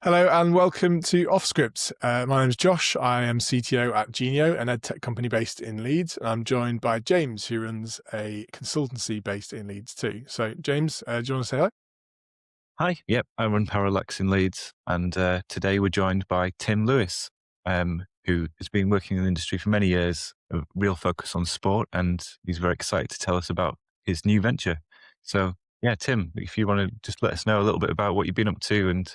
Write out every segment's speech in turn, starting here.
Hello and welcome to OffScript. My name is Josh. I am CTO at Genio, an edtech company based in Leeds. And I'm joined by James, who runs a consultancy based in Leeds too. So, James, do you want to say hi? Hi, yep, I run Parallax in Leeds, and today we're joined by Tim Lewis, who has been working in the industry for many years, a real focus on sport, and he's very excited to tell us about his new venture. So, yeah, Tim, if you want to just let us know a little bit about what you've been up to and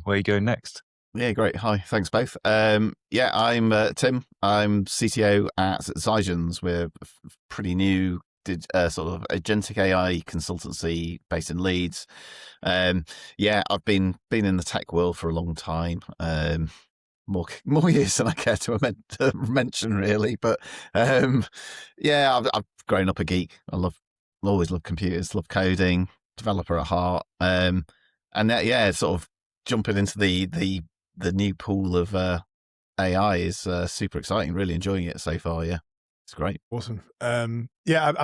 where you're going next. Yeah, great. Hi, thanks both. I'm Tim. I'm CTO at Zygens. We're pretty new, sort of agentic AI consultancy based in Leeds. I've been in the tech world for a long time. More years than I care to mention, really. But I've grown up a geek. Always loved computers, love coding, developer at heart. Sort of jumping into the new pool of AI is super exciting. Really enjoying it so far. Yeah, it's great. Awesome. I'm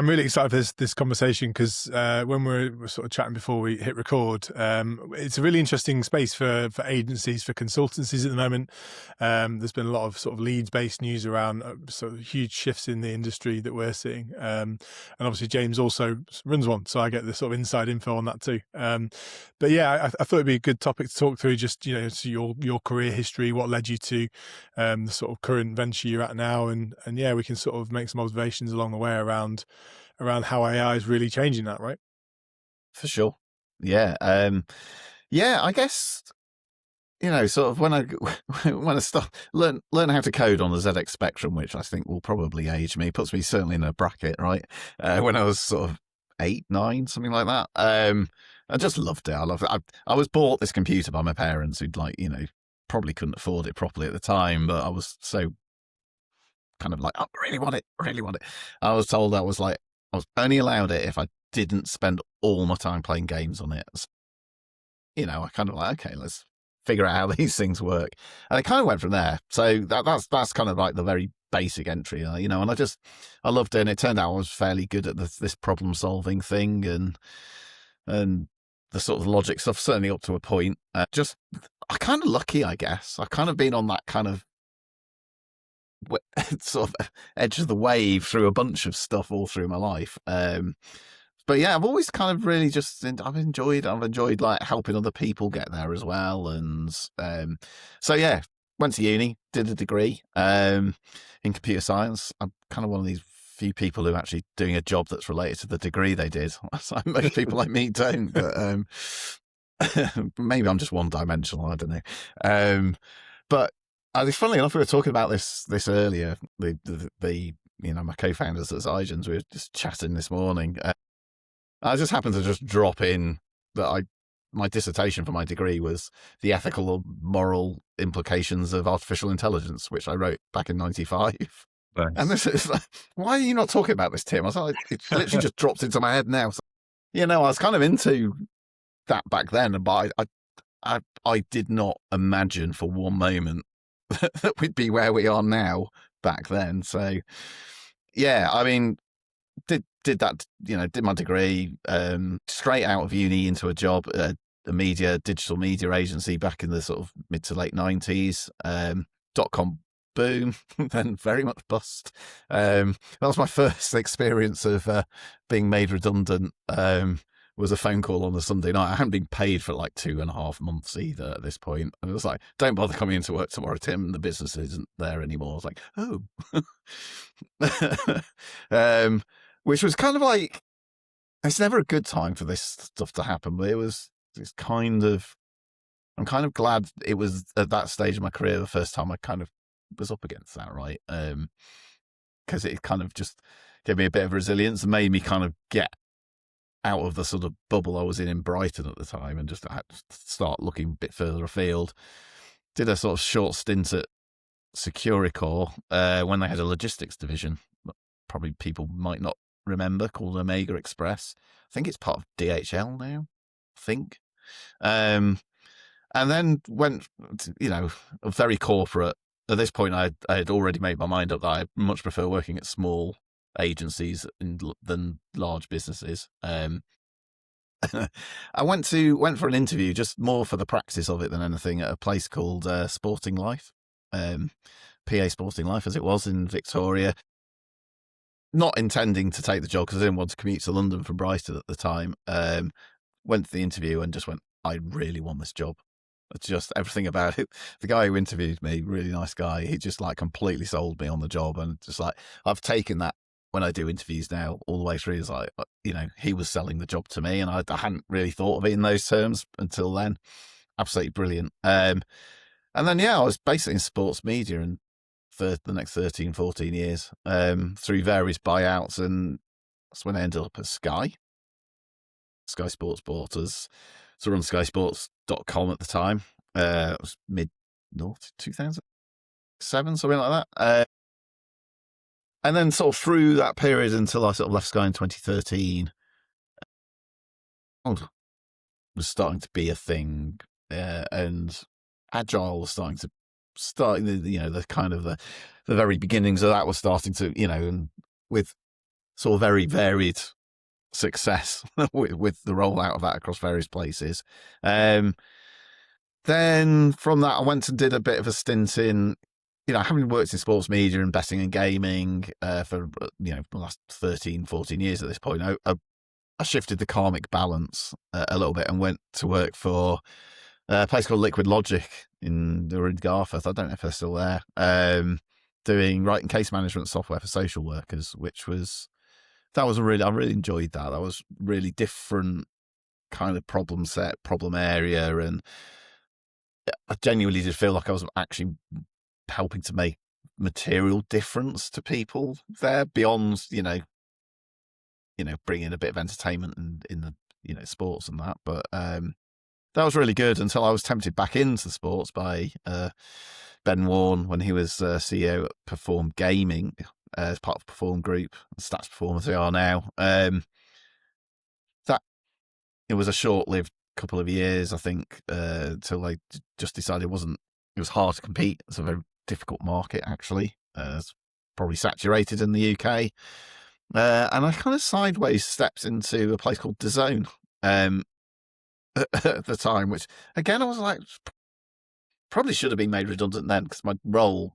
really excited for this conversation because when we're sort of chatting before we hit record, it's a really interesting space for agencies, for consultancies at the moment. There's been a lot of sort of Leeds-based news around sort of huge shifts in the industry that we're seeing. And obviously James also runs one, so I get the sort of inside info on that too. I thought it'd be a good topic to talk through, just, so your career history, what led you to the sort of current venture you're at now. And we can sort of make some observations along the way around how AI is really changing that, right? For sure. Yeah. I guess, sort of when I start learn how to code on the ZX Spectrum, which I think will probably age me, puts me certainly in a bracket, right? When I was sort of 8, 9, something like that. I just loved it. I loved it. I was bought this computer by my parents who'd probably couldn't afford it properly at the time, but I was so kind of like, I really want it. I was told I was only allowed it if I didn't spend all my time playing games on it. So, I kind of okay, let's figure out how these things work. And it kind of went from there. So that's kind of like the very basic entry, and I loved it. And it turned out I was fairly good at this problem solving thing and the sort of logic stuff, certainly up to a point. I kind of lucky, I guess. I've kind of been on that kind of sort of edge of the wave through a bunch of stuff all through my life. I've always kind of really I've enjoyed like helping other people get there as well. And went to uni, did a degree in computer science. I'm kind of one of these few people who are actually doing a job that's related to the degree they did. Most people like me don't, but maybe I'm just one dimensional. I don't know. But funnily enough, we were talking about this earlier. My co-founders at Zygens, we were just chatting this morning. I just happened to just drop in that my dissertation for my degree was the ethical or moral implications of artificial intelligence, which I wrote back in '95. Nice. And this is like, why are you not talking about this, Tim? I was like, it literally just dropped into my head now. So, I was kind of into that back then, but I did not imagine for one moment that we'd be where we are now back then. So yeah, I mean, did that, did my degree, straight out of uni into a job at a digital media agency back in the sort of mid to late 90s, .com boom, then very much bust. That was my first experience of being made redundant. Was a phone call on a Sunday night. I hadn't been paid for like 2.5 months either at this point. And it was like, don't bother coming into work tomorrow, Tim. The business isn't there anymore. I was like, oh. Which was kind of like, it's never a good time for this stuff to happen, but I'm kind of glad it was at that stage of my career the first time I kind of was up against that, right? Because it kind of just gave me a bit of resilience and made me kind of get out of the sort of bubble I was in Brighton at the time and just had to start looking a bit further afield. Did a sort of short stint at Securicor when they had a logistics division. Probably people might not remember, called Omega Express. I think it's part of DHL now, I think. And then went, very corporate. At this point, I had already made my mind up that I much prefer working at small agencies than large businesses. I went for an interview, just more for the practice of it than anything, at a place called Sporting Life, PA Sporting Life, as it was in Victoria. Not intending to take the job because I didn't want to commute to London from Brighton at the time. Went to the interview and just went, I really want this job. It's just everything about it. The guy who interviewed me, really nice guy, he just like completely sold me on the job. And just like, I've taken that when I do interviews now all the way through. Is like, he was selling the job to me, and I hadn't really thought of it in those terms until then. Absolutely brilliant. And then, I was basically in sports media and for the next 13, 14 years, through various buyouts. And that's when I ended up at Sky Sports bought us to run skysports.com at the time. It was mid 2007, something like that. And then sort of through that period until I sort of left Sky in 2013, was starting to be a thing, and agile was starting the kind of the very beginnings of that was starting to, and with sort of very varied success with the rollout of that across various places. Then from that, I went and did a bit of a stint in, having worked in sports media and betting and gaming for, the last 13, 14 years at this point, I shifted the karmic balance a little bit and went to work for a place called Liquid Logic in Garforth. I don't know if they're still there. Doing writing case management software for social workers, I really enjoyed that. That was really different kind of problem area. And I genuinely did feel like I was actually helping to make material difference to people there beyond, bringing a bit of entertainment in the, sports and that. But that was really good until I was tempted back into sports by Ben Warne when he was CEO at Perform Gaming, as part of Perform Group, Stats Perform as they are now. That it was a short-lived couple of years, I think, till I just decided it was hard to compete. It's a very difficult market, actually. It's probably saturated in the UK. And I kind of sideways stepped into a place called DAZN at the time, which, again, I was like, probably should have been made redundant then because my role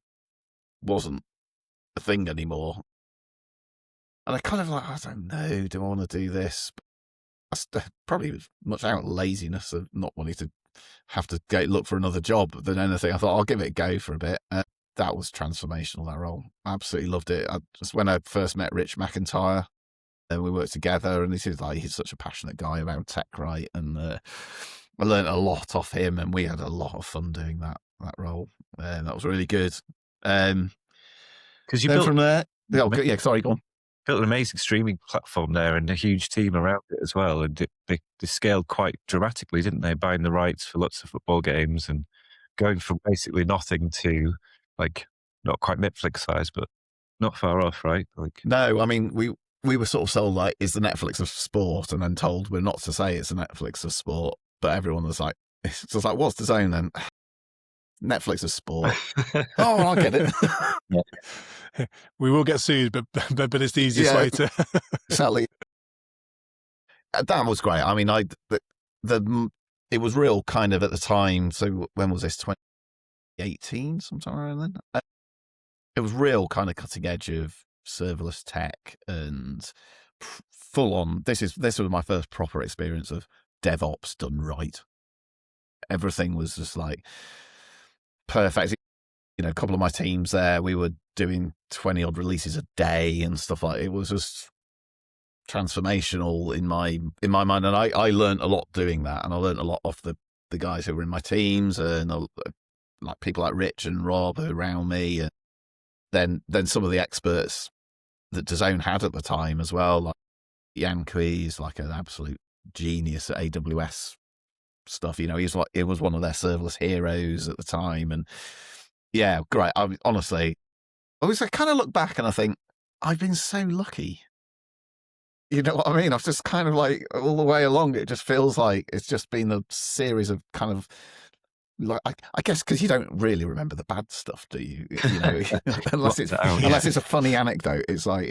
wasn't a thing anymore. And I kind of like, I don't know, do I want to do this? Probably was much out of laziness of not wanting to have to look for another job than anything. I thought I'll give it a go for a bit. That was transformational, that role. I absolutely loved it. Just when I first met Rich McIntyre, and we worked together, and he's such a passionate guy about tech, right? And I learned a lot off him, and we had a lot of fun doing that role. And that was really good. Because you then built from there, sorry, go on. Built an amazing streaming platform there and a huge team around it as well. And they scaled quite dramatically, didn't they? Buying the rights for lots of football games and going from basically nothing to like not quite Netflix size, but not far off, right? Like, no, I mean we were sort of sold like it's the Netflix of sport, and then told we're not to say it's the Netflix of sport. But everyone was like, it's just like, what's DAZN then? Netflix of sport. Oh, I get it. Yeah. We will get sued, but it's the easiest way to. Exactly. That was great. I mean, it was real kind of at the time. So when was this? 2018, sometime around then. It was real kind of cutting edge of serverless tech and full on. This was my first proper experience of DevOps done right. Everything was just like perfect. A couple of my teams there, we were doing 20 odd releases a day and stuff like. It was just transformational in my mind, and I learned a lot doing that, and I learned a lot off the guys who were in my teams, and like people like Rich and Rob who were around me, and then some of the experts that DAZN had at the time as well, like Yankees, like an absolute genius at AWS stuff. He was one of their serverless heroes at the time, and yeah, great. Honestly, I kind of look back and I think I've been so lucky. You know what I mean? I've just kind of like all the way along, it just feels like it's just been a series of kind of like I guess because you don't really remember the bad stuff, do you? You know, unless it's Out, unless it's a funny anecdote. It's like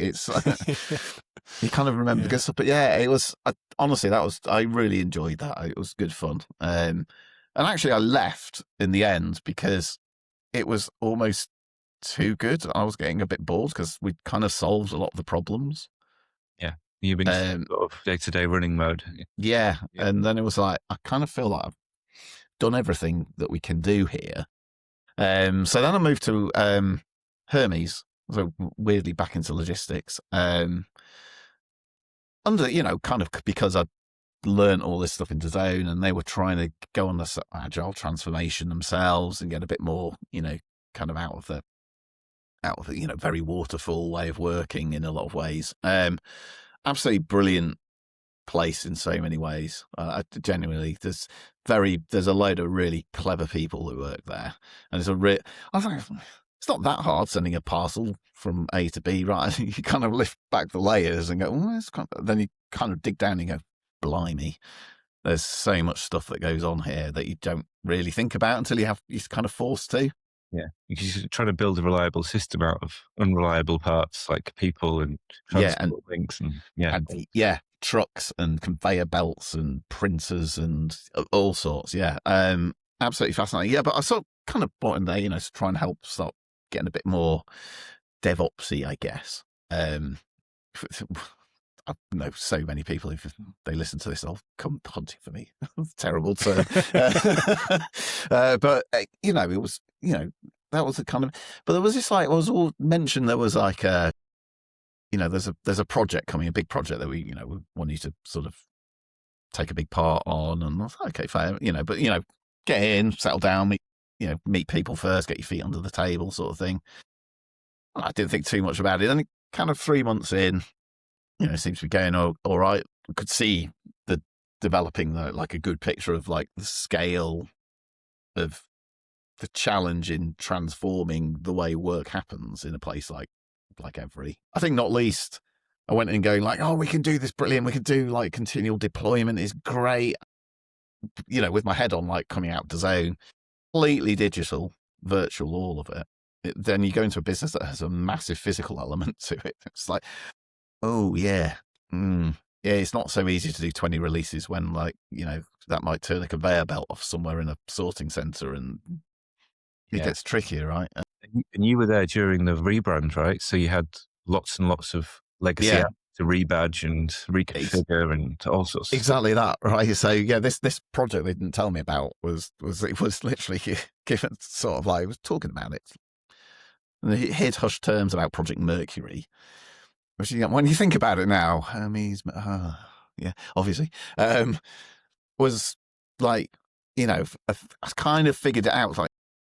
you kind of remember the good stuff. But yeah, it was honestly I really enjoyed that. It was good fun. And actually, I left in the end because it was almost too good. I was getting a bit bored because we'd kind of solved a lot of the problems. Yeah, you've been sort of day-to-day running mode. Yeah, and then it was like I kind of feel like I've done everything that we can do here. So then I moved to Hermes, so weirdly back into logistics. Under kind of because I learned all this stuff into Zone, and they were trying to go on this agile transformation themselves and get a bit more, kind of out of the very waterfall way of working in a lot of ways. Absolutely brilliant place in so many ways. Genuinely, there's a load of really clever people who work there, and I was like, it's not that hard sending a parcel from A to B, right? You kind of lift back the layers and go, then you kind of dig down and go, blimey, there's so much stuff that goes on here that you don't really think about until you're kind of forced to. Yeah, because you're trying to build a reliable system out of unreliable parts like people and transport links and trucks and conveyor belts and printers and all sorts. Yeah, absolutely fascinating. Yeah, but I sort of kind of brought in there, to try and help start getting a bit more DevOpsy, I guess. I know so many people, if they listen to this, they'll come hunting for me. Terrible term. But, it was, that was the kind of, but there was this like, I was all mentioned, there was like there's a project coming, a big project that we want you to sort of take a big part on. And I was like, okay, fair, but, get in, settle down, meet people first, get your feet under the table sort of thing. I didn't think too much about it. Then kind of 3 months in, it seems to be going all right. We could see developing like a good picture of like the scale of the challenge in transforming the way work happens in a place like Every. I think not least, I went in going like, oh, we can do this brilliant. We can do like continual deployment is great. With my head on like coming out to Zone, completely digital, virtual, all of it. Then you go into a business that has a massive physical element to it. It's like, oh, yeah. Yeah, it's not so easy to do 20 releases when, that might turn a conveyor belt off somewhere in a sorting center, and it gets trickier, right? And you were there during the rebrand, right? So you had lots and lots of legacy apps to rebadge and reconfigure and all sorts. Exactly that, right? So yeah, this project they didn't tell me about was literally given sort of like, I was talking about it. And it hid hushed terms about Project Mercury. Which, when you think about it now, Hermes, obviously, was like, I kind of figured it out. Like,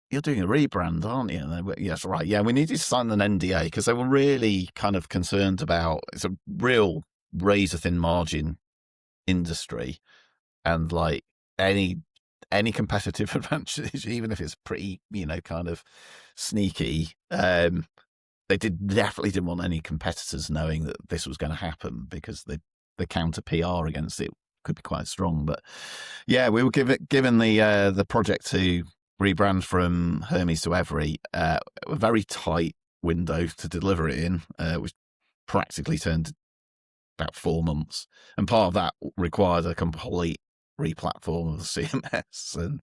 you're doing a rebrand, aren't you? And went, yes, right. Yeah, we needed to sign an NDA because they were really kind of concerned about, it's a real razor thin margin industry, and like any competitive advantage, even if it's pretty, kind of sneaky. They definitely didn't want any competitors knowing that this was going to happen, because the counter PR against it could be quite strong. But yeah, we were given the project to rebrand from Hermes to Every, a very tight window to deliver it in, which practically turned about 4 months. And part of that required a complete replatform of the CMS. And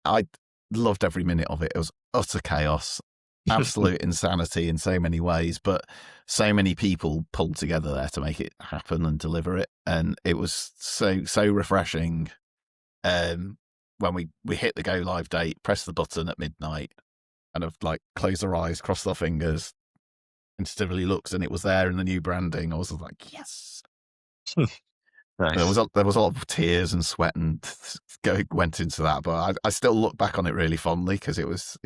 I loved every minute of it. It was utter chaos. Absolute insanity in so many ways, but so many people pulled together there to make it happen and deliver it, and it was so refreshing. When we hit the go live date, press the button at midnight, and have like closed our eyes, crossed our fingers, instinctively looks, and it was there in the new branding. I was like, yes. Nice. There was a lot of tears and sweat and went into that, but I still look back on it really fondly, because it was.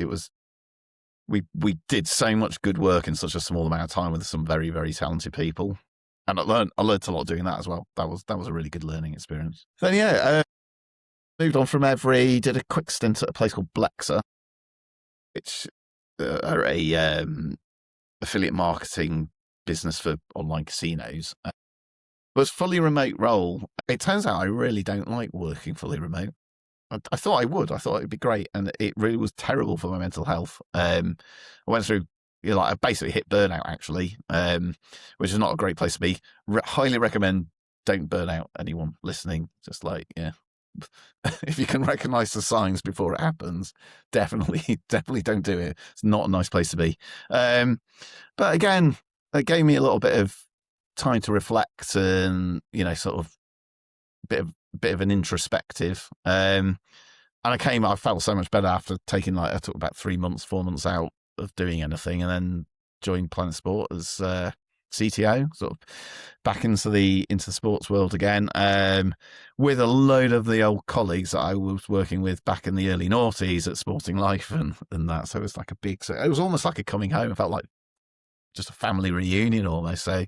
We did so much good work in such a small amount of time with some very, very talented people, and I learned a lot doing that as well. That was a really good learning experience. Then moved on from Every, did a quick stint at a place called Blexa, which are a affiliate marketing business for online casinos. It was a fully remote role. It turns out I really don't like working fully remote. I thought I would. I thought it'd be great, and it really was terrible for my mental health. I went through, I basically hit burnout actually, which is not a great place to be. Highly recommend don't burn out anyone listening. Just if you can recognize the signs before it happens, definitely don't do it. It's not a nice place to be. But again, it gave me a little bit of time to reflect and, sort of bit of an introspective. And I felt so much better after taking I took about 4 months out of doing anything, and then joined Planet Sport as CTO, sort of back into the sports world again, with a load of the old colleagues that I was working with back in the early noughties at Sporting Life and that. So it was like it was almost like a coming home. It felt like just a family reunion almost. So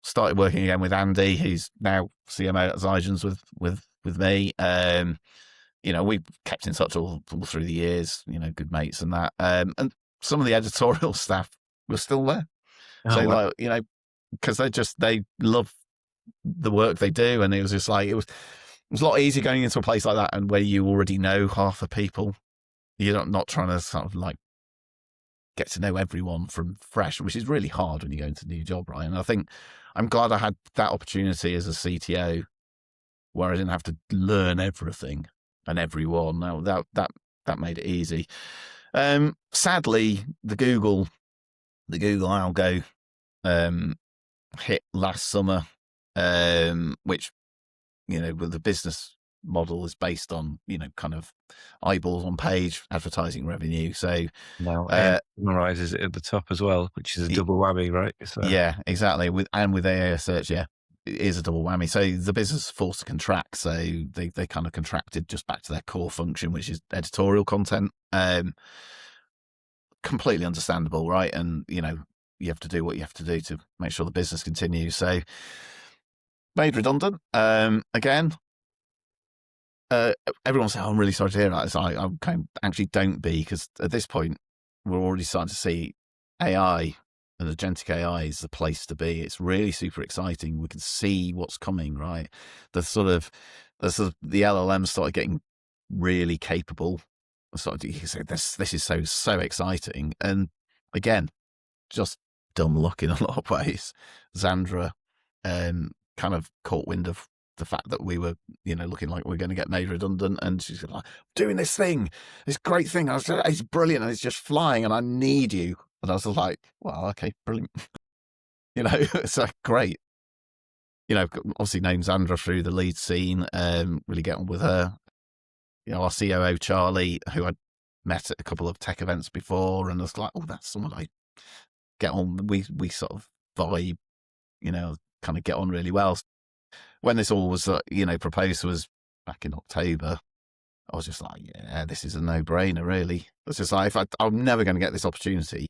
started working again with Andy, who's now CMO at Zygens with me. We've kept in touch all through the years, good mates and that. And some of the editorial staff were still there. Oh, So wow. because they love the work they do, and it was just it was a lot easier going into a place like that, and where you already know half the people. You're not trying to sort of get to know everyone from fresh, which is really hard when you go into a new job, right? And I think I'm glad I had that opportunity as a CTO, where I didn't have to learn everything and everyone. Now that made it easy. Sadly, the Google algo hit last summer, which with the business model is based on kind of eyeballs on page advertising revenue. So now summarizes it at the top as well, which is a double whammy, right? So. Yeah, exactly. With AI search, it is a double whammy. So the business is forced to contract. So they kind of contracted just back to their core function, which is editorial content. Completely understandable, right? And you have to do what you have to do to make sure the business continues. So made redundant. Again, everyone said, "Oh, I'm really sorry to hear that." So I actually don't be, because at this point we're already starting to see AI and agentic AI is the place to be. It's really super exciting. We can see what's coming, right? The LLMs started getting really capable. You say this is so exciting, and again, just dumb luck in a lot of ways. Xandra kind of caught wind of the fact that we were, looking like we're going to get made redundant, and she's like, doing this great thing. I was like, it's brilliant, and it's just flying, and I need you. And I was like, well, okay, brilliant. It's great. Obviously named Xandra through the lead scene, really get on with her. Our COO, Charlie, who I'd met at a couple of tech events before, and I was like, oh, that's someone I get on. We sort of vibe, kind of get on really well. When this all was, proposed was back in October, I was just like, yeah, this is a no-brainer, really. It's just like, I'm never going to get this opportunity,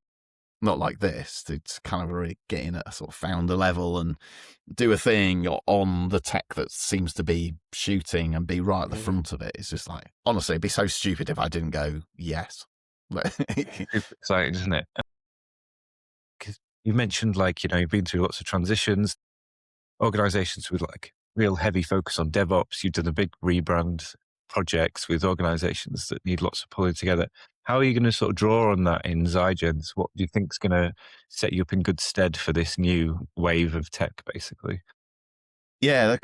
not like this, to kind of really get in at a sort of founder level and do a thing on the tech that seems to be shooting and be right at the front of it. It's just like, honestly, it'd be so stupid if I didn't go, yes. It's exciting, isn't it? Because you mentioned, you've been through lots of transitions, organizations with real heavy focus on DevOps. You've done a big rebrand projects with organizations that need lots of pulling together. How are you going to sort of draw on that in Zygens? What do you think is going to set you up in good stead for this new wave of tech, basically? Yeah,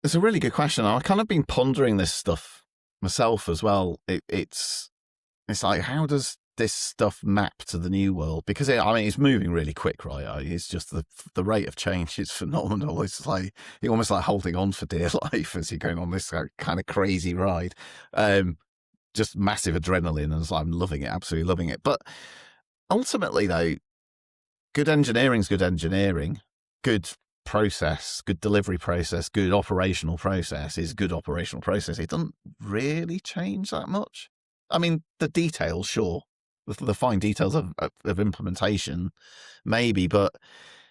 it's a really good question. I've kind of been pondering this stuff myself as well. It's like, how does this stuff map to the new world? Because it's moving really quick, right? It's just the rate of change is phenomenal. It's like you're almost like holding on for dear life as you're going on this kind of crazy ride. Just massive adrenaline, and I'm loving it, absolutely loving it. But ultimately, though, good engineering is good engineering. Good process, good delivery process, good operational process is good operational process. It doesn't really change that much. I mean, the details, sure, the fine details of implementation, maybe. But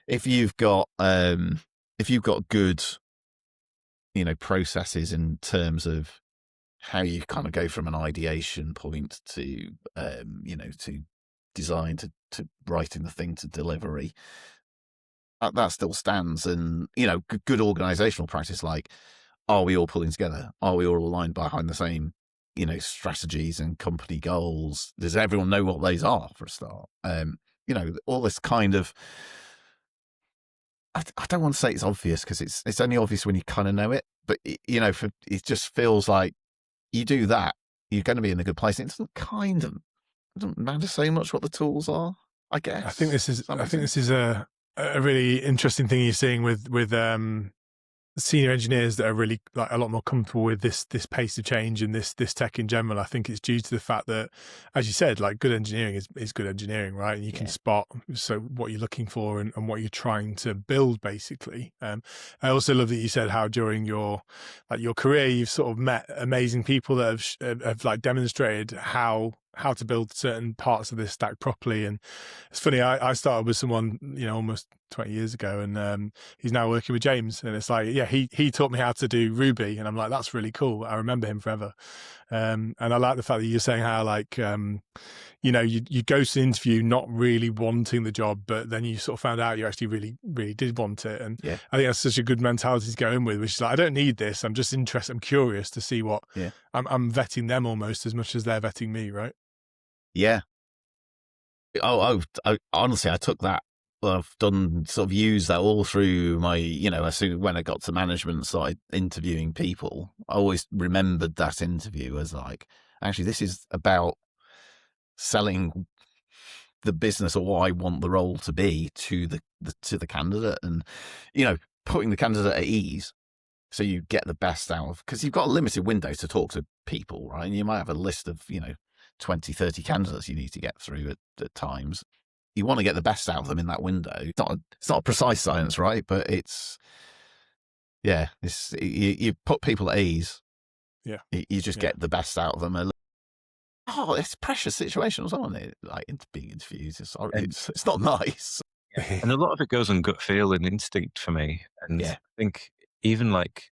if you've got good, processes in terms of how you kind of go from an ideation point to, to design to writing the thing to delivery, that still stands. And, good organizational practice, like are we all pulling together? Are we all aligned behind the same, strategies and company goals? Does everyone know what those are for a start? All this kind of, I don't want to say it's obvious because it's only obvious when you kind of know it, but it just feels like you do that, you're going to be in a good place. It doesn't matter so much what the tools are, I guess. I think this is a really interesting thing you're seeing with senior engineers that are really like a lot more comfortable with this pace of change and this tech in general. I think it's due to the fact that, as you said, like good engineering is good engineering, right? And you can spot what you're looking for and what you're trying to build, basically. I also love that you said how during your career you've sort of met amazing people that have like demonstrated how to build certain parts of this stack properly. And it's funny, I started with someone, almost 20 years ago, and he's now working with James. And it's like, he taught me how to do Ruby. And I'm like, that's really cool. I remember him forever. And I like the fact that you're saying how like, you go to the interview not really wanting the job, but then you sort of found out you actually really, really did want it. And I think that's such a good mentality to go in with, which is like, I don't need this. I'm just interested. I'm curious to see what I'm vetting them almost as much as they're vetting me. Right. Yeah. Honestly, I took that. I've done sort of used that all through my, as soon when I got to management, started interviewing people. I always remembered that interview as like, actually, this is about selling the business or what I want the role to be to the candidate, and putting the candidate at ease. So you get the best out of, because you've got a limited window to talk to people, right? And you might have a list of, 20, 30 candidates you need to get through at times. You want to get the best out of them in that window. It's not a precise science, right? But you put people at ease. Yeah. You just get the best out of them. It's a precious situation as well, isn't it? Like being interviewed. It's not nice. And a lot of it goes on gut feel and instinct for me. And I think even like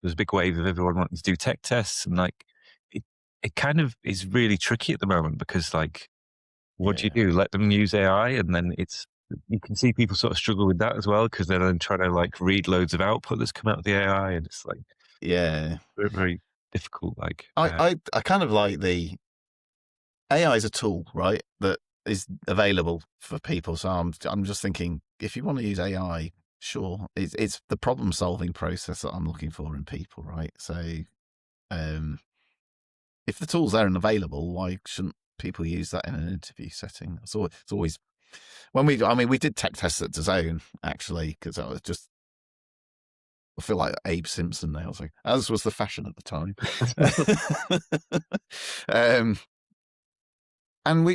there's a big wave of everyone wanting to do tech tests, and like it kind of is really tricky at the moment because like, what do you do? Let them use AI, and then you can see people sort of struggle with that as well because they're then trying to like read loads of output that's come out of the AI, and it's like very, very difficult. Like I kind of like the AI is a tool, right, that is available for people. So I'm just thinking, if you want to use AI, sure, it's the problem solving process that I'm looking for in people, right? So if the tool's there and available, why shouldn't people use that in an interview setting? It's always when we did tech tests at DAZN actually, because I feel like Abe Simpson now, so as was the fashion at the time.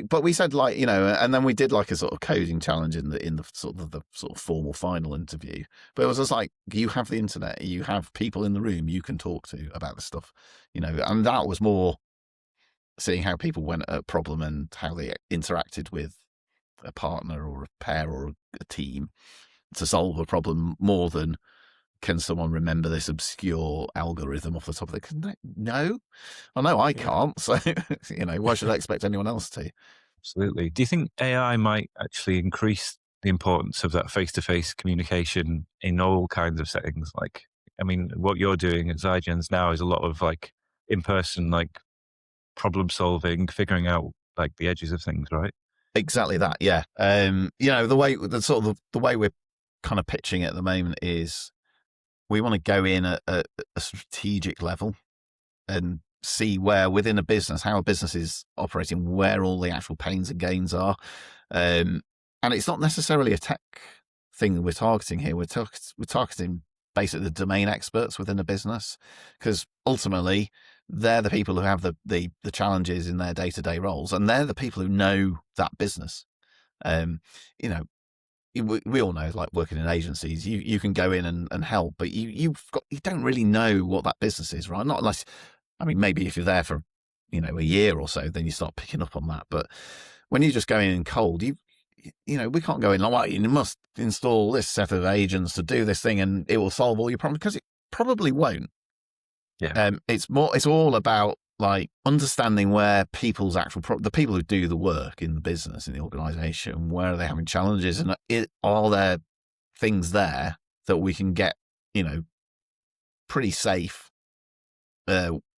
But we said like, and then we did like a sort of coding challenge in the sort of formal final interview. But it was just like, you have the internet, you have people in the room you can talk to about this stuff, and that was more seeing how people went at a problem and how they interacted with a partner or a pair or a team to solve a problem, more than can someone remember this obscure algorithm off the top of it? No, I know I can't. So, why should I expect anyone else to? Absolutely. Do you think AI might actually increase the importance of that face-to-face communication in all kinds of settings? Like, I mean, what you're doing at Zygens now is a lot of like in-person, like problem solving, figuring out like the edges of things, right? Exactly that. Yeah. The way we're kind of pitching it at the moment is, we want to go in at a strategic level and see where within a business, how a business is operating, where all the actual pains and gains are. And it's not necessarily a tech thing that we're targeting here. We're targeting basically the domain experts within a business, because ultimately they're the people who have the challenges in their day-to-day roles, and they're the people who know that business. We all know, like working in agencies, you can go in and help, but you don't really know what that business is, right? Not unless, maybe if you're there for, a year or so, then you start picking up on that. But when you just go in cold, we can't go in like, well, you must install this set of agents to do this thing and it will solve all your problems, because it probably won't. Yeah. It's all about like understanding where people's actual the people who do the work in the business, in the organization, where are they having challenges, and are there things there that we can get, pretty safe,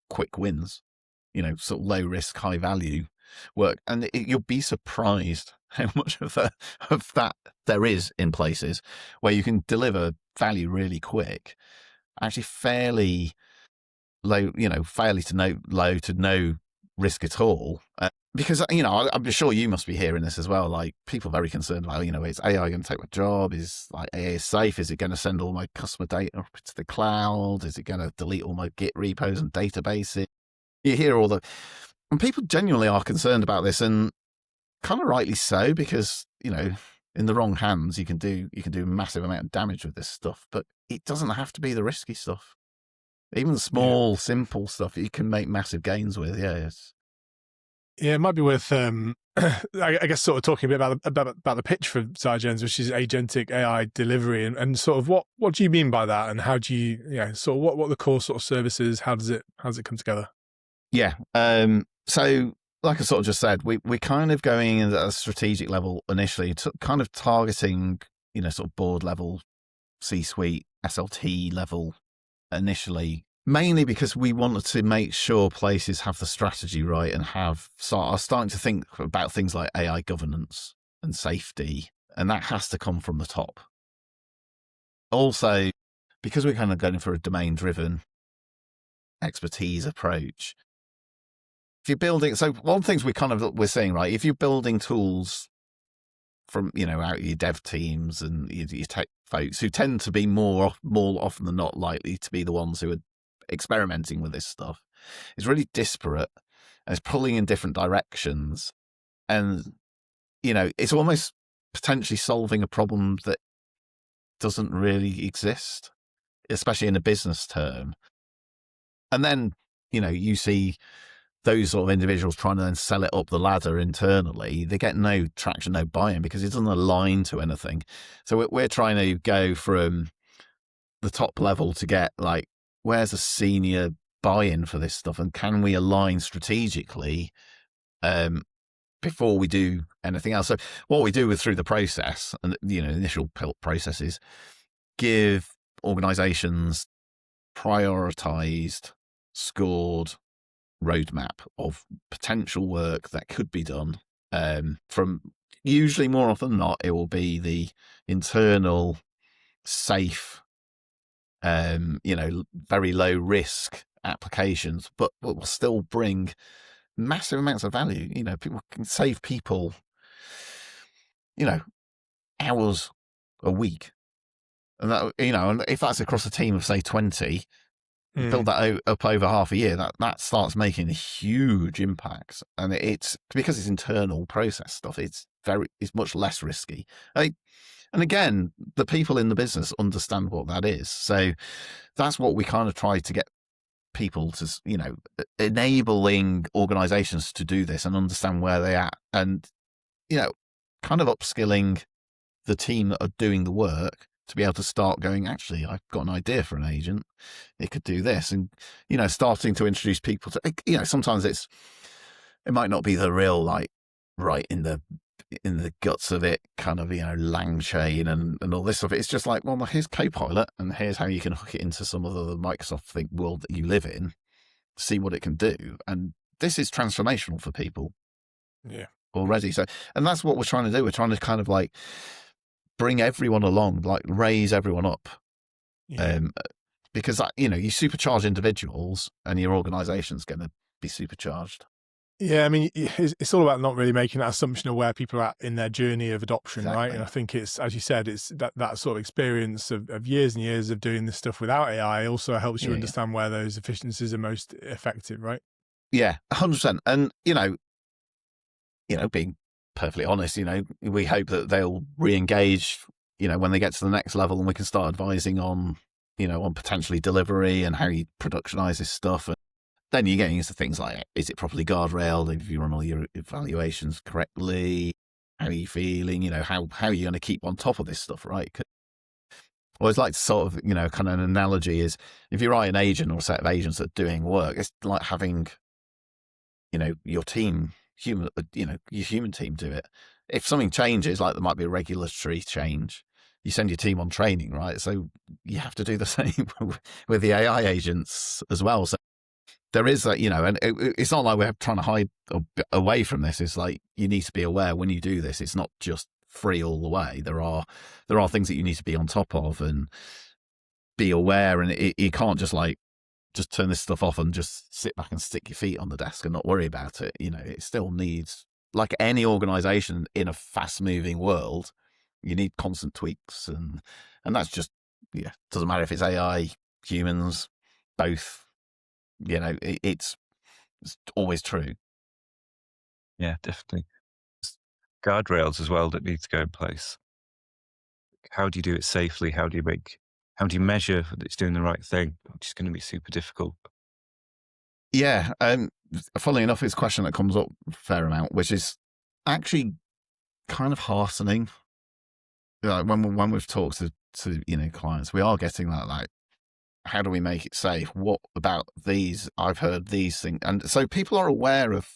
quick wins, sort of low risk, high value work. And you'll be surprised how much of that there is in places where you can deliver value really quick, actually fairly low, fairly to low to no risk at all. Because, I'm sure you must be hearing this as well. Like, people are very concerned about, is AI going to take my job? Is like AI safe? Is it going to send all my customer data up to the cloud? Is it going to delete all my Git repos and databases? You hear and people genuinely are concerned about this, and kind of rightly so, because, in the wrong hands, you can do a massive amount of damage with this stuff, but it doesn't have to be the risky stuff. Even small, simple stuff you can make massive gains with. Yeah, it might be worth, I guess, sort of talking a bit about the pitch for Zygens, which is agentic AI delivery, and sort of what do you mean by that, and how do you, sort of what the core sort of services, how does it come together? Yeah. So, like I sort of just said, we're kind of going in at a strategic level initially, kind of targeting, sort of board level, C-suite, SLT level initially, mainly because we wanted to make sure places have the strategy right and are starting to think about things like AI governance and safety, and that has to come from the top. Also, because we're kind of going for a domain-driven expertise approach, if you're building, so one of the things we're seeing, right, if you're building tools from, out of your dev teams and your tech folks, who tend to be more often than not likely to be the ones who are experimenting with this stuff, it's really disparate and it's pulling in different directions. And, it's almost potentially solving a problem that doesn't really exist, especially in a business term. And then, you see those sort of individuals trying to then sell it up the ladder internally, they get no traction, no buy-in, because it doesn't align to anything. So we're trying to go from the top level to get, like, where's a senior buy-in for this stuff, and can we align strategically before we do anything else? So what we do through the process, and initial processes, give organizations prioritized, scored roadmap of potential work that could be done. From usually, more often than not, it will be the internal, safe, very low risk applications, but will still bring massive amounts of value. People can save people, hours a week, and that, and if that's across a team of say 20. Build that up over half a year, that starts making a huge impact. And it's because it's internal process stuff, it's much less risky. And again, the people in the business understand what that is. So that's what we kind of try to get people to, enabling organizations to do this and understand where they're at, and, kind of upskilling the team that are doing the work to be able to start going, actually, I've got an idea for an agent. It could do this. And, starting to introduce people to, sometimes it might not be the real, like, right in the guts of it, kind of, lang chain and all this stuff. It's just like, well, here's Copilot, and here's how you can hook it into some of the Microsoft world that you live in, see what it can do. And this is transformational for people. Yeah. Already. So, and that's what we're trying to do. We're trying to kind of like bring everyone along, like raise everyone up. Yeah. Because that, you supercharge individuals, and your organization's going to be supercharged. Yeah, I mean, it's all about not really making that assumption of where people are at in their journey of adoption, Exactly. right? And I think it's, as you said, it's that sort of experience of years and years of doing this stuff without AI also helps you understand where those efficiencies are most effective, right? Yeah, 100%. And, being perfectly honest, we hope that they'll re-engage, when they get to the next level, and we can start advising on, on potentially delivery and how you productionize this stuff. And then you're getting into things like, is it properly guardrailed? If you run all your evaluations correctly, how are you feeling? How are you going to keep on top of this stuff, right? I always like to sort of, kind of an analogy is, if you write an agent or a set of agents that are doing work, it's like having, your team, your human team do it. If something changes, like there might be a regulatory change, you send your team on training, right? So you have to do the same with the AI agents as well. So there is that, and it's not like we're trying to hide away from this. It's like you need to be aware when you do this. It's not just free all the way. There are things that you need to be on top of and be aware. And you can't just turn this stuff off and just sit back and stick your feet on the desk and not worry about it. It still needs, like any organization in a fast moving world, you need constant tweaks. And that's just, doesn't matter if it's AI, humans, both, it's always true. Yeah, definitely. Guardrails as well that need to go in place. How do you do it safely? How do you measure that it's doing the right thing? Which is going to be super difficult. Yeah. Funnily enough, it's a question that comes up a fair amount, which is actually kind of heartening. Like when we've talked to clients, we are getting that, like, how do we make it safe? What about these? I've heard these things. And so people are aware of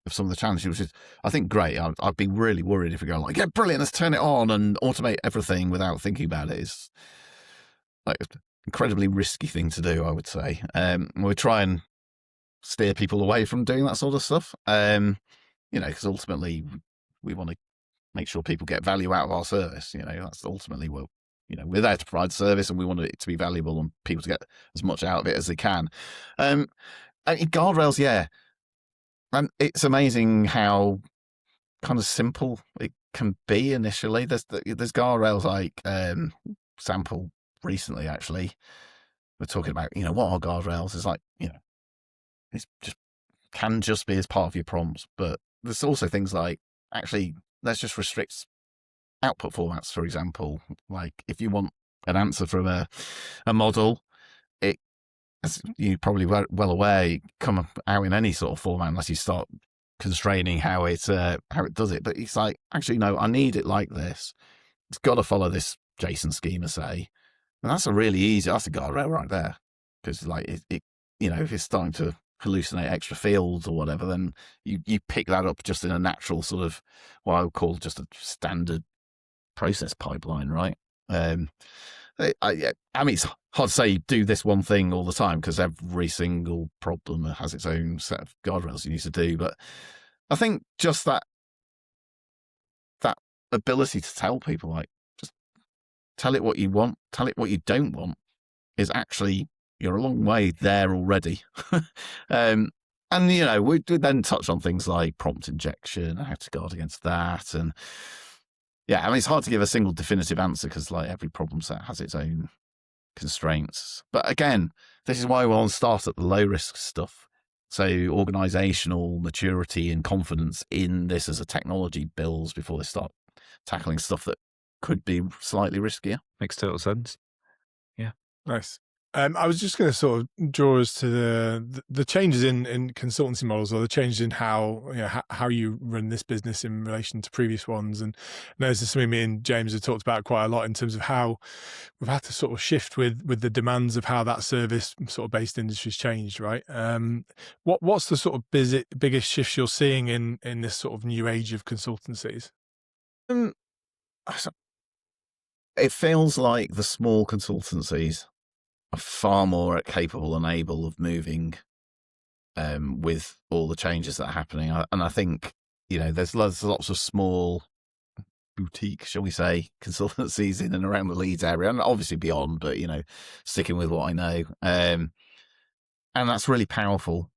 some of the challenges, which is, I think, great. I'd be really worried if we go like, yeah, brilliant, let's turn it on and automate everything without thinking about it. Is like an incredibly risky thing to do, I would say. We try and steer people away from doing that sort of stuff. Because ultimately we want to make sure people get value out of our service. That's ultimately what, we're there to provide service, and we want it to be valuable and people to get as much out of it as they can. And guardrails, yeah. And it's amazing how kind of simple it can be initially. There's guardrails like sample recently, actually. We're talking about, what are guardrails? It's like, it's can just be as part of your prompts. But there's also things like, actually, let's just restrict output formats, for example. Like if you want an answer from a model, as you're probably well aware, you come out in any sort of format unless you start constraining how it does it. But it's like, actually, no, I need it like this. It's got to follow this JSON schema, say. And that's a guardrail right there. Because like it, if it's starting to hallucinate extra fields or whatever, then you pick that up just in a natural sort of what I would call just a standard process pipeline, right? I mean, it's hard to say do this one thing all the time because every single problem has its own set of guardrails you need to do. But I think just that ability to tell people, like, just tell it what you want, tell it what you don't want, is actually, you're a long way there already. And we then touch on things like prompt injection and how to guard against that. And yeah, I mean, it's hard to give a single definitive answer because like every problem set has its own constraints. But again, this is why we want to start at the low risk stuff. So organizational maturity and confidence in this as a technology builds before they start tackling stuff that could be slightly riskier. Makes total sense. Yeah. Nice. I was just going to sort of draw us to the changes in consultancy models, or the changes in how you run this business in relation to previous ones. And this is something me and James have talked about quite a lot in terms of how we've had to sort of shift with the demands of how that service sort of based industry's changed, right? What's the sort of biggest shifts you're seeing in this sort of new age of consultancies? It feels like the small consultancies are far more capable and able of moving with all the changes that are happening. And I think, there's lots of small boutique, shall we say, consultancies in and around the Leeds area, and obviously beyond, but, sticking with what I know. And that's really powerful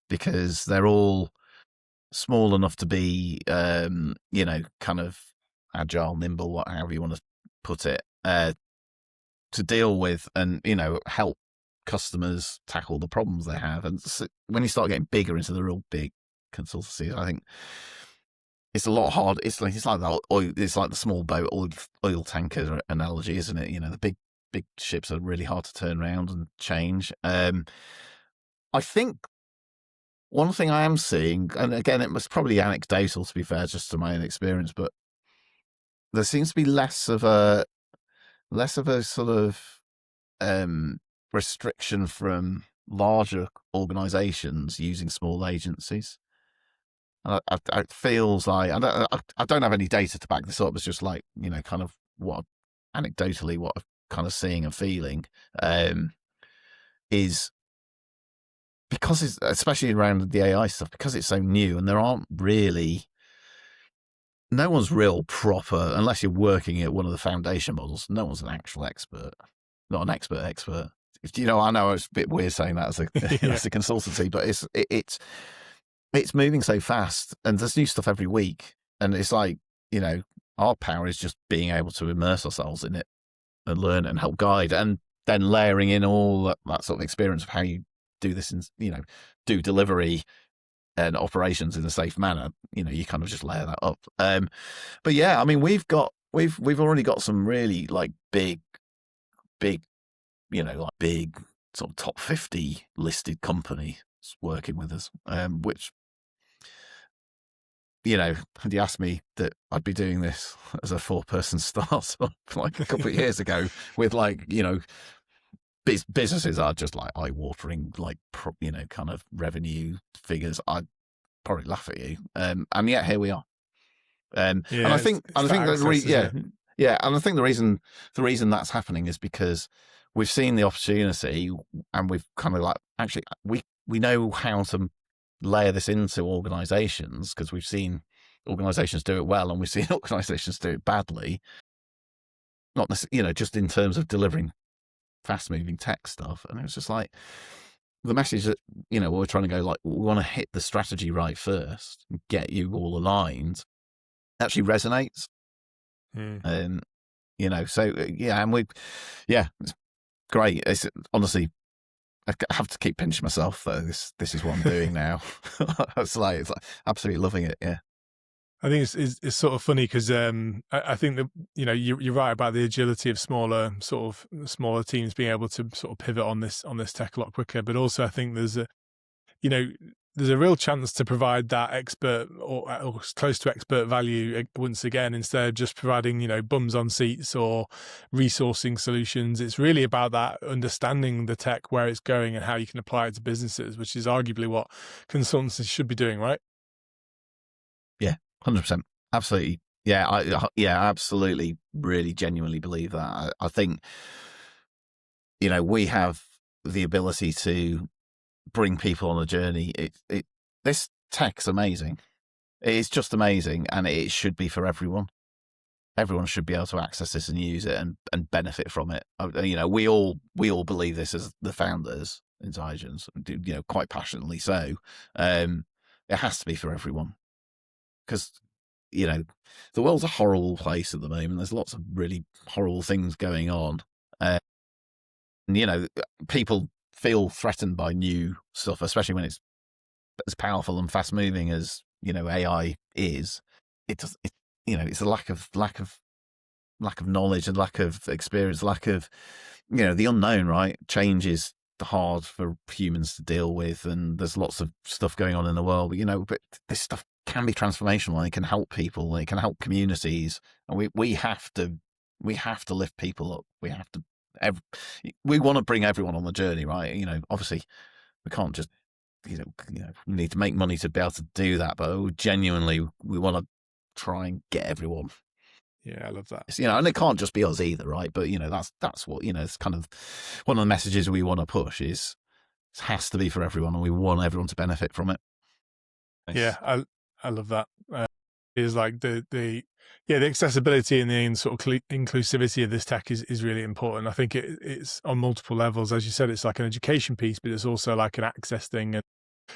because they're all small enough to be, kind of agile, nimble, however you want to put it, to deal with and, help customers tackle the problems they have. And so when you start getting bigger into the real big consultancies, I think it's a lot hard. It's like the oil, it's like the small boat oil tanker analogy, isn't it? The big ships are really hard to turn around and change. I think one thing I am seeing, and again, it was probably anecdotal to be fair, just to my own experience, but there seems to be less of a sort of restriction from larger organizations using small agencies. And it feels like, I don't have any data to back this up. It's just like, kind of what anecdotally what I'm kind of seeing and feeling is because it's, especially around the AI stuff, because it's so new and there aren't really, no one's real proper, unless you're working at one of the foundation models, no one's an actual expert, not an expert. You know, I know it's a bit weird saying that as a, as a consultancy, but it's moving so fast and there's new stuff every week. And it's like, you know, our power is just being able to immerse ourselves in it and learn and help guide, and then layering in all that sort of experience of how you do this and, you know, do delivery and operations in a safe manner. You know, you kind of just layer that up. But yeah, I mean, we've already got some really like big, you know, like big sort of top 50 listed companies working with us, which, you know, had you asked me that I'd be doing this as a 4-person startup like a couple of years ago with like, you know, businesses are just like eye-watering, like, you know, kind of revenue figures, I'd probably laugh at you. And yet here we are. And I think the reason that's happening is because we've seen the opportunity and we've kind of like, actually, we know how to layer this into organizations because we've seen organizations do it well and we've seen organizations do it badly. Not necessarily, you know, just in terms of delivering fast-moving tech stuff. And it was just like the message that, you know, we're trying to go like, we want to hit the strategy right first, get you all aligned, actually resonates. And, you know, so yeah, and it's great. It's honestly, I have to keep pinching myself though. This is what I'm doing now. It's like absolutely loving it. Yeah. I think it's sort of funny because I think that, you know, you're right about the agility of smaller teams being able to sort of pivot on this tech a lot quicker. But also I think there's a real chance to provide that expert or close to expert value once again, instead of just providing, you know, bums on seats or resourcing solutions. It's really about that understanding the tech, where it's going and how you can apply it to businesses, which is arguably what consultancies should be doing, right? Yeah, 100%. Absolutely. Yeah, I absolutely, really genuinely believe that. I think, you know, we have the ability to bring people on a journey. This tech's amazing. It's just amazing, and it should be for everyone. Everyone should be able to access this and use it and benefit from it. You know, we all believe this as the founders in Zygens, you know, quite passionately so. It has to be for everyone because, you know, the world's a horrible place at the moment. There's lots of really horrible things going on. And, you know, people feel threatened by new stuff, especially when it's as powerful and fast moving as, you know, AI is. You know, it's a lack of knowledge and lack of experience, lack of, you know, the unknown, right? Change is hard for humans to deal with, and there's lots of stuff going on in the world, but, you know, but this stuff can be transformational and it can help people and it can help communities, and we have to lift people up. We want to bring everyone on the journey, right? You know, obviously we can't just, you know, we need to make money to be able to do that, but genuinely we want to try and get everyone. Yeah, I love that. You know, and it can't just be us either, right? But, you know, that's what, you know, it's kind of one of the messages we want to push is it has to be for everyone, and we want everyone to benefit from it. Nice. Yeah, I love that. Is like the accessibility and the sort of inclusivity of this tech is really important. I think it's on multiple levels. As you said, it's like an education piece, but it's also like an access thing. And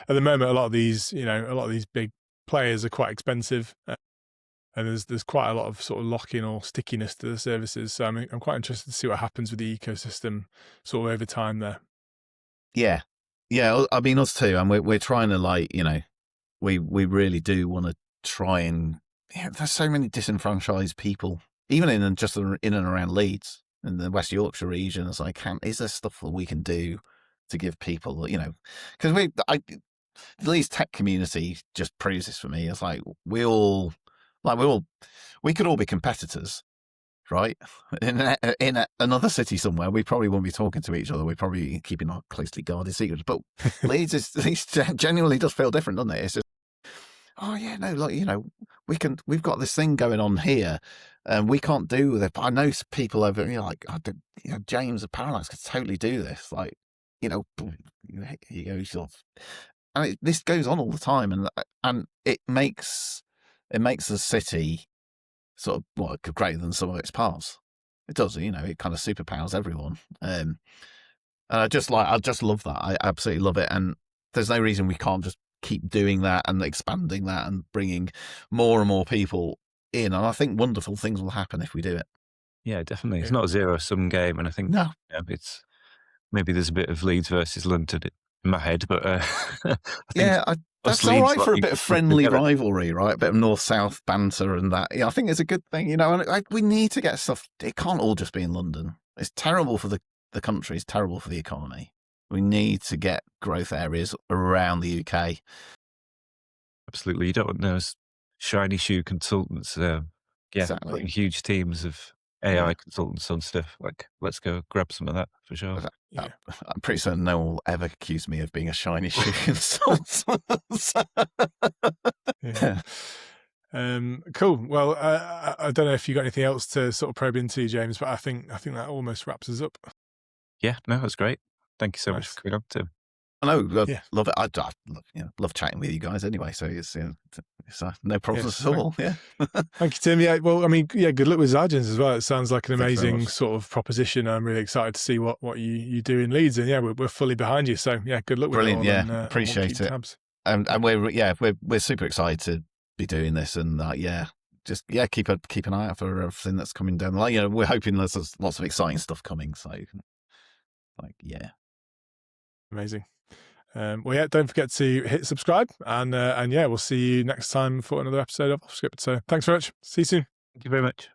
at the moment, a lot of these big players are quite expensive, and there's quite a lot of sort of lock-in or stickiness to the services. So I'm quite interested to see what happens with the ecosystem sort of over time there. Yeah, I mean, us too, and we're trying to, like, you know, we really do want to try and, yeah, there's so many disenfranchised people, even in and around Leeds in the West Yorkshire region. It's like, is there stuff that we can do to give people, you know, because the Leeds tech community just proves this for me. It's like we could all be competitors, right? In another city somewhere, we probably won't be talking to each other. We're probably keeping our closely guarded secrets. But Leeds genuinely does feel different, doesn't it? It's just, oh yeah, no, like, we've got this thing going on here, and we can't do that. I know people over, like, James at Parallax could totally do this. Like, here you go, sort of. And this goes on all the time, and it makes the city sort of greater than some of its parts. It does, it kind of superpowers everyone. And I just love that. I absolutely love it. And there's no reason we can't just keep doing that and expanding that and bringing more and more people in. And I think wonderful things will happen if we do it. Yeah, definitely. It's not a zero-sum game, and I think No, it's maybe there's a bit of Leeds versus London in my head, but I think yeah, us that's all Leeds right lot for a need bit to of come friendly together. rivalry, right? A bit of north-south banter and that. Yeah, I think it's a good thing, and we need to get stuff. It can't all just be in London. It's terrible for the country. It's terrible for the economy. We need to get growth areas around the UK. Absolutely. You don't want those shiny shoe consultants, Exactly. putting huge teams of AI consultants on stuff. Like, let's go grab some of that for sure. Yeah. I'm pretty certain no one will ever accuse me of being a shiny shoe consultant. Yeah. Cool. Well, I don't know if you got anything else to sort of probe into, James, but I think that almost wraps us up. Yeah, no, that's great. Thank you so much Nice. for coming on, Tim. I know, Yeah. love it. I love chatting with you guys anyway. So it's no problems Yes, at all. Yeah. Thank you, Tim. Yeah, well, I mean, yeah, good luck with Zygens as well. It sounds like an Thank you very amazing much. sort of proposition. I'm really excited to see what you do in Leeds, and yeah, we're fully behind you. So yeah, good luck with Brilliant. it all. Yeah, and, appreciate we'll keep it. tabs. And we're super excited to be doing this, and keep an eye out for everything that's coming down the line. We're hoping there's lots of exciting stuff coming. So Amazing. Well, yeah, don't forget to hit subscribe, and yeah, we'll see you next time for another episode of Off Script. So thanks very much. See you soon. Thank you very much.